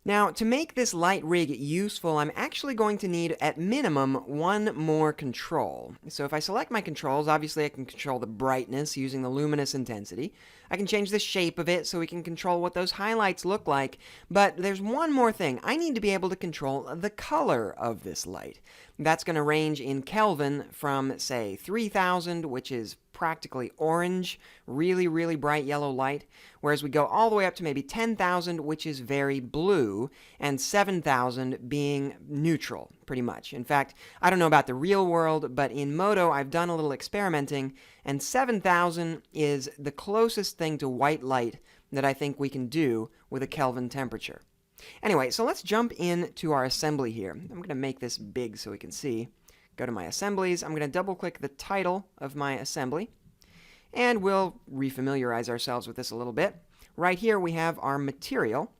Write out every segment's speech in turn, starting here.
Now, to make this light rig useful, I'm actually going to need, at minimum, one more control. So if I select my controls, obviously I can control the brightness using the luminous intensity. I can change the shape of it so we can control what those highlights look like. But there's one more thing. I need to be able to control the color of this light. That's going to range in Kelvin from, say, 3000, which is practically orange, really, really bright yellow light, whereas we go all the way up to maybe 10,000, which is very blue, and 7,000 being neutral, pretty much. In fact, I don't know about the real world, but in Moto, I've done a little experimenting, and 7,000 is the closest thing to white light that I think we can do with a Kelvin temperature. Anyway, so let's jump into our assembly here. I'm going to make this big so we can see. Go to my assemblies. I'm going to double-click the title of my assembly, and we'll refamiliarize ourselves with this a little bit. Right here we have our material,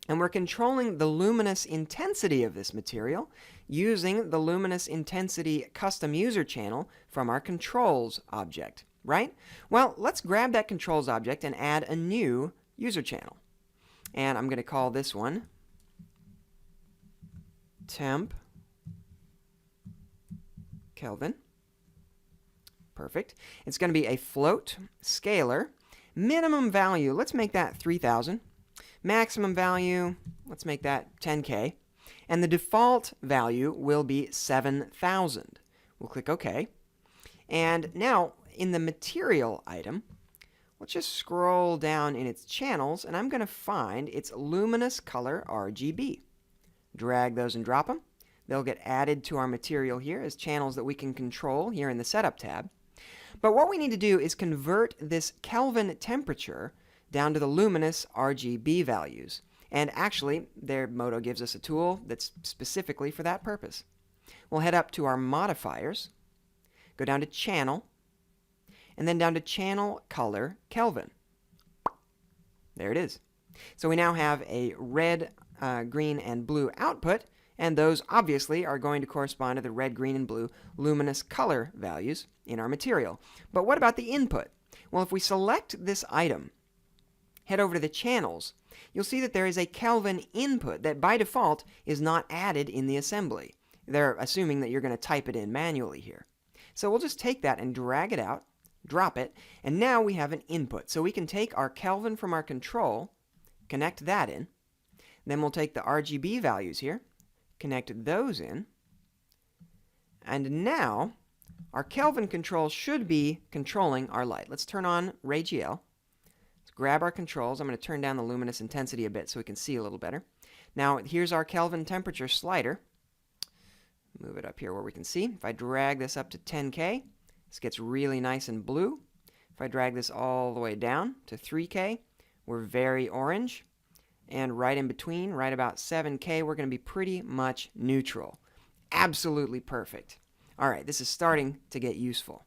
and we're controlling the luminous intensity of this material using the luminous intensity custom user channel from our controls object, right? Well, let's grab that controls object and add a new user channel. And I'm going to call this one temp Kelvin. Perfect. It's going to be a float scalar. Minimum value, let's make that 3000. Maximum value, let's make that 10K. And the default value will be 7000. We'll click OK. And now, in the material item, let's just scroll down in its channels, and I'm going to find its luminous color RGB. Drag those and drop them. They'll get added to our material here as channels that we can control here in the Setup tab. But what we need to do is convert this Kelvin temperature down to the luminous RGB values. And actually, Moto gives us a tool that's specifically for that purpose. We'll head up to our modifiers, go down to Channel, and then down to Channel Color Kelvin. There it is. So we now have a red, green, and blue output, and those obviously are going to correspond to the red, green, and blue luminous color values in our material. But what about the input? Well, if we select this item, head over to the channels, you'll see that there is a Kelvin input that by default is not added in the assembly. They're assuming that you're going to type it in manually here. So we'll just take that and drag it out, drop it, and now we have an input. So we can take our Kelvin from our control, connect that in, then we'll take the RGB values here, connect those in, and now our Kelvin control should be controlling our light. Let's turn on lightrig10. Let's grab our controls. I'm going to turn down the luminous intensity a bit so we can see a little better. Now here's our Kelvin temperature slider. Move it up here where we can see. If I drag this up to 10K, this gets really nice and blue. If I drag this all the way down to 3K, we're very orange. And right in between, right about 7K, we're going to be pretty much neutral. Absolutely perfect. All right, this is starting to get useful.